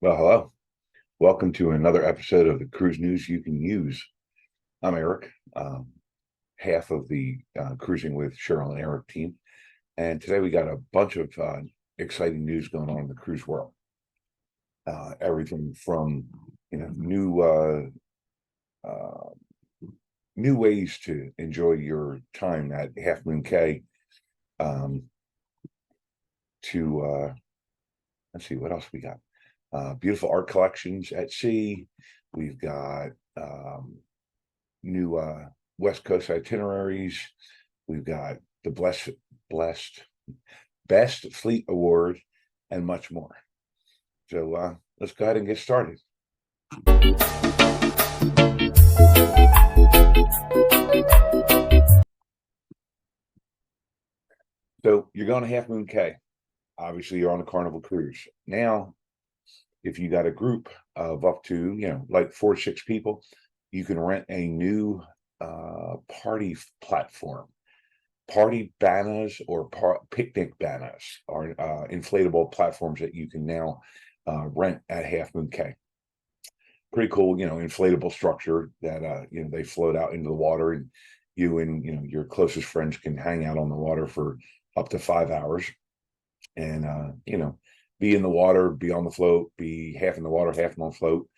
Well, hello. Welcome to another episode of the Cruise News You Can Use. I'm Eric, half of the Cruising with Cheryl and Eric team. And today we got a bunch of exciting news going on in the cruise world. Everything from, uh, new ways to enjoy your time at Half Moon Cay um, to, let's see, what else we got? Beautiful art collections at sea. We've got new West Coast itineraries. We've got the blessed Best Fleet Award and much more. So let's go ahead and get started. So you're going to Half Moon Cay. Obviously, you're on a Carnival cruise. Now, if you got a group of up to, like 4 or 6 people, you can rent a new party platform. Party banners or picnic banners are inflatable platforms that you can now rent at Half Moon Cay. Pretty cool, inflatable structure that they float out into the water, and you and your closest friends can hang out on the water for up to 5 hours, and be in the water, be on the float, be half in the water, half on the float.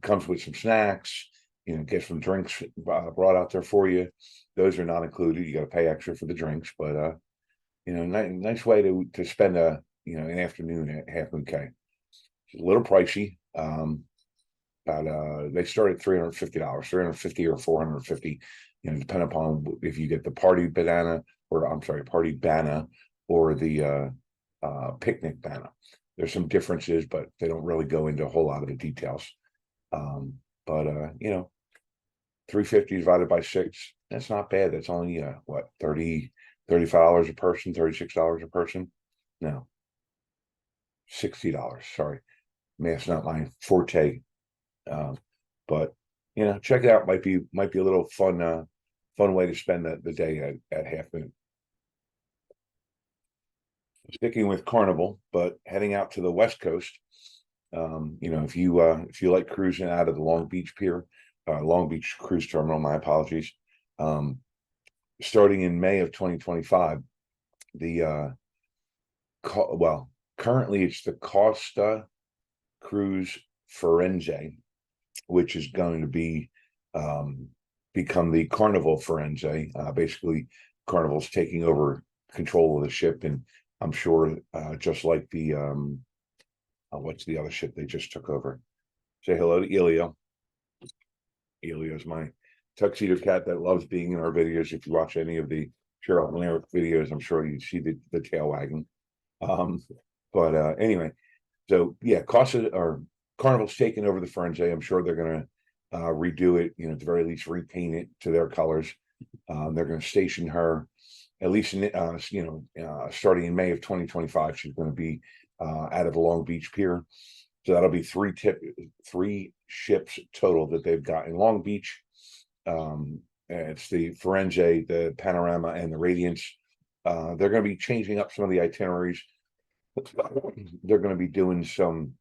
Comes with some snacks, get some drinks brought out there for you. Those are not included. You got to pay extra for the drinks, but nice way to spend an afternoon at Half Moon Cay. It's a little pricey. But they start at $350, 350 or 450, depending upon if you get the party banana, or I'm sorry, party banana, or the picnic banana. There's some differences, but they don't really go into a whole lot of the details. But 350 divided by 6, that's not bad. That's only what, $35 a person, $36 a person? No, $60. Sorry, math's not my forte. But check it out. Might be a little fun way to spend the day at Half Moon. Sticking with Carnival, but heading out to the West Coast. If you like cruising out of the Long Beach Pier, Long Beach Cruise Terminal, my apologies. Starting in May of 2025, currently it's the Costa Cruise Firenze, which is going to be become the Carnival Firenze. Basically, Carnival's taking over control of the ship, and I'm sure just like the what's the other ship they just took over? Say hello to Elio. Elio's my tuxedo cat that loves being in our videos. If you watch any of the Cheryl and Eric videos, I'm sure you see the tail wagging. But anyway, so yeah, Carnival's taking over the Firenze. I'm sure they're going to redo it, at the very least repaint it to their colors. They're going to station her, at least starting in May of 2025. She's going to be out of the Long Beach Pier. So that'll be 3 ships total that they've got in Long Beach. It's the Firenze, the Panorama, and the Radiance. They're going to be changing up some of the itineraries. They're going to be doing some,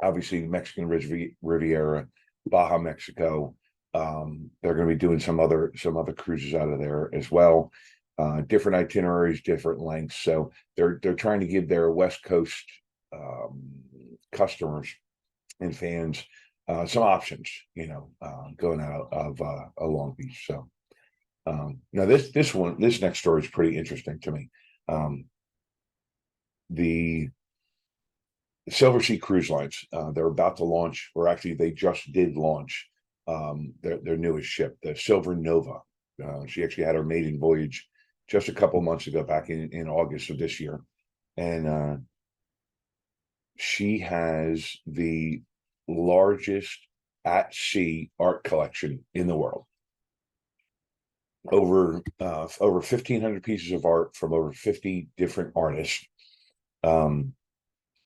obviously, Mexican Riviera, Baja, Mexico. They're going to be doing some other cruises out of there as well. Different itineraries, different lengths. So they're trying to give their West Coast customers and fans some options, going out of a Long Beach. So now this next story is pretty interesting to me. The Silversea Cruise Lines, they're about to launch, or actually they just did launch their newest ship, the Silver Nova. She actually had her maiden voyage just a couple months ago, back in August of this year. And she has the largest at-sea art collection in the world. Over 1,500 pieces of art from over 50 different artists. And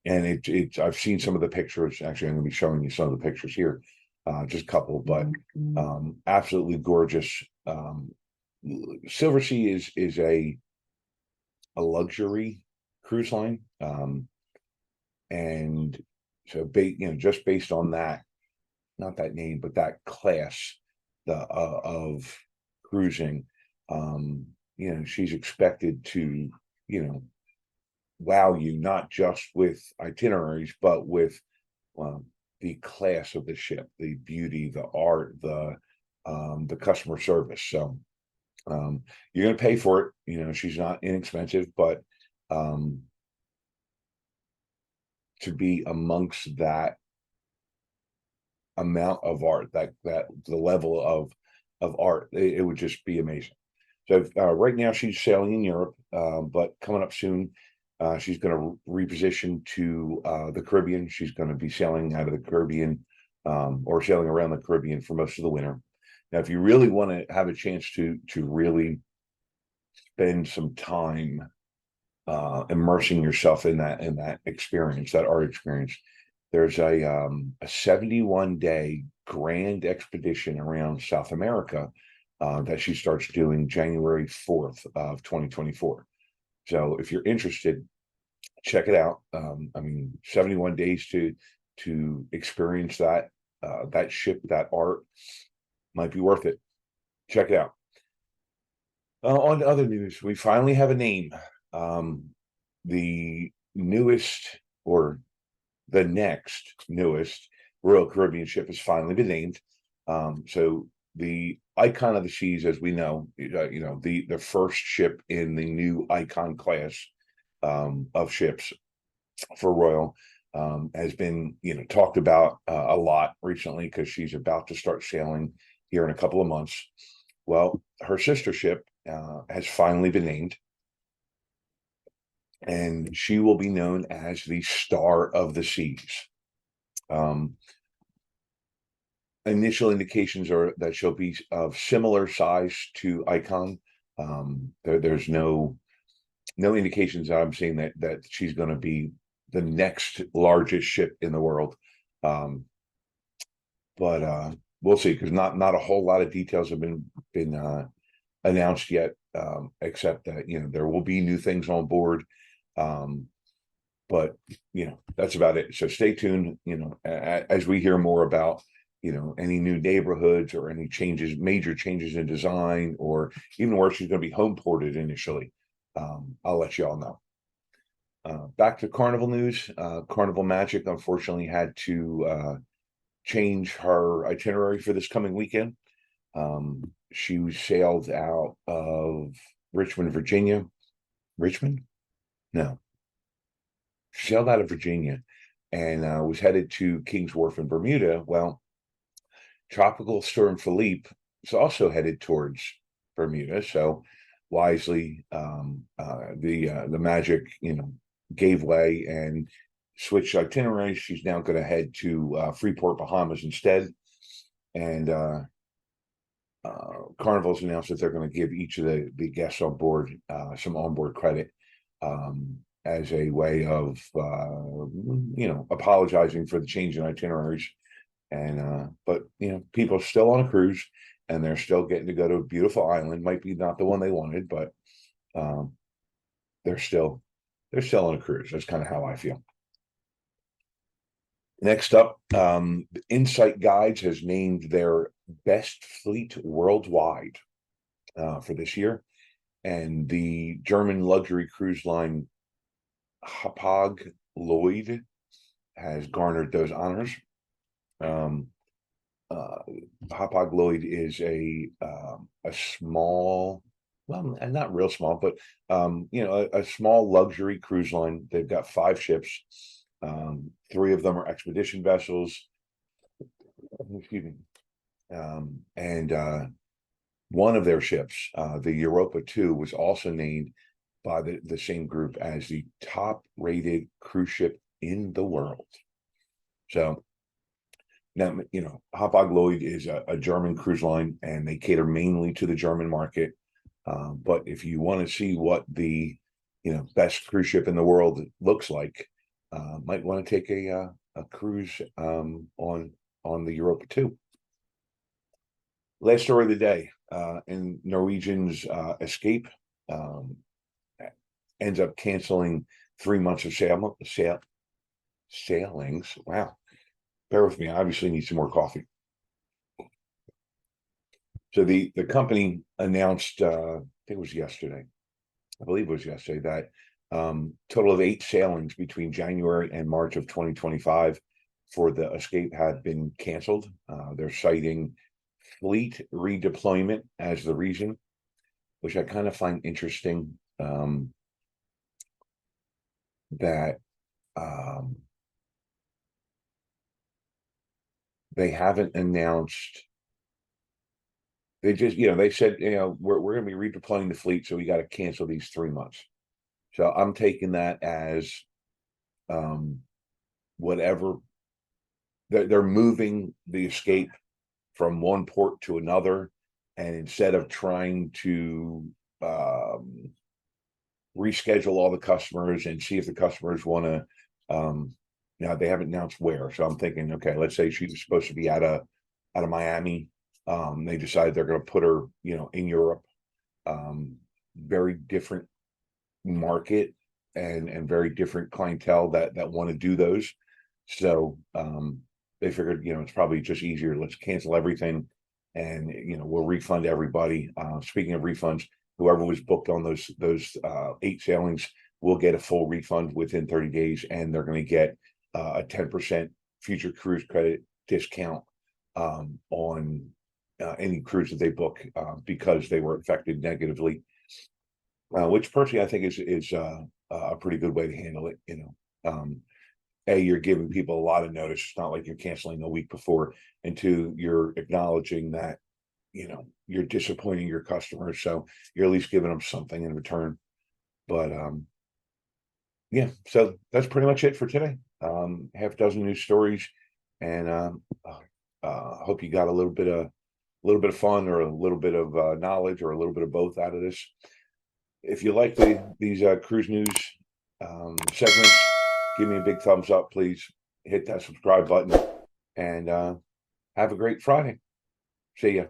I've seen some of the pictures. Actually, I'm going to be showing you some of the pictures here, just a couple, but absolutely gorgeous. Silversea is a luxury cruise line, and So, just based on that, not that name, but that class of cruising, she's expected to, wow you not just with itineraries, but with the class of the ship, the beauty, the art, the customer service. So you're going to pay for it. She's not inexpensive, but to be amongst that amount of art, that the level of art, it would just be amazing. So right now she's sailing in Europe, but coming up soon, she's going to reposition to the Caribbean. She's going to be sailing out of the Caribbean, or sailing around the Caribbean for most of the winter. Now, if you really want to have a chance to really spend some time immersing yourself in that experience, that art experience, there's a 71-day grand expedition around South America that she starts doing January 4th of 2024. So if you're interested, check it out. 71 days to experience that ship, that art, might be worth it. Check it out. On to other news, we finally have a name. The newest, or the next newest Royal Caribbean ship has finally been named. So the Icon of the Seas, as we know, the first ship in the new Icon class of ships for Royal, has been talked about a lot recently, because she's about to start sailing here in a couple of months. Well, her sister ship has finally been named, and she will be known as the Star of the Seas. Initial indications are that she'll be of similar size to Icon. There's no indications that I'm seeing that she's going to be the next largest ship in the world. But we'll see, because not a whole lot of details have been announced yet, except that there will be new things on board. But that's about it. So stay tuned, as we hear more about any new neighborhoods or any major changes in design, or even where she's going to be home ported initially. I'll let you all know. Back to Carnival news. Carnival Magic unfortunately had to change her itinerary for this coming weekend. She sailed out of Richmond, Virginia. Richmond? No. She sailed out of Virginia and was headed to King's Wharf in Bermuda. Well, Tropical Storm Philippe is also headed towards Bermuda. So wisely, the Magic, gave way and switched itineraries. She's now going to head to Freeport, Bahamas instead. And Carnival's announced that they're going to give each of the guests on board some onboard credit, as a way of apologizing for the change in itineraries. And but people are still on a cruise, and they're still getting to go to a beautiful island. Might be not the one they wanted, but they're still on a cruise. That's kind of how I feel. Next up, Insight Guides has named their best fleet worldwide for this year, and the German luxury cruise line Hapag-Lloyd has garnered those honors. Hapag-Lloyd is a small, well, not real small, but a small luxury cruise line. They've got 5 ships. 3 of them are expedition vessels. Excuse me. And one of their ships, the Europa 2, was also named by the same group as the top rated cruise ship in the world. So now, Hapag-Lloyd is a German cruise line, and they cater mainly to the German market. But if you want to see what the best cruise ship in the world looks like, might want to take a cruise on the Europa 2. Last story of the day, in Norwegian's Escape ends up canceling 3 months of sailings. Wow. Bear with me. I obviously need some more coffee. So the company announced, I think it was yesterday, I believe it was yesterday, that total of 8 sailings between January and March of 2025 for the Escape have been canceled. They're citing fleet redeployment as the reason, which I kind of find interesting. That they haven't announced. They just, they said, we're going to be redeploying the fleet, so we got to cancel these 3 months. So I'm taking that as whatever. They're moving the Escape from one port to another, and instead of trying to reschedule all the customers and see if the customers want to, they haven't announced where. So I'm thinking, okay, let's say she was supposed to be out of Miami. They decided they're going to put her, in Europe. Very different market and very different clientele that want to do those. So they figured, it's probably just easier. Let's cancel everything, and we'll refund everybody. Speaking of refunds, whoever was booked on those 8 sailings will get a full refund within 30 days, and they're going to get a 10% future cruise credit discount on any cruise that they book because they were affected negatively. Which personally I think is a pretty good way to handle it. You're giving people a lot of notice. It's not like you're canceling a week before, and 2, you're acknowledging that you're disappointing your customers, so you're at least giving them something in return. But yeah, so that's pretty much it for today. Half a dozen news stories, and hope you got a little bit of fun, or a little bit of knowledge, or a little bit of both out of this. If you like these cruise news segments, give me a big thumbs up, please. Hit that subscribe button, and have a great Friday. See ya.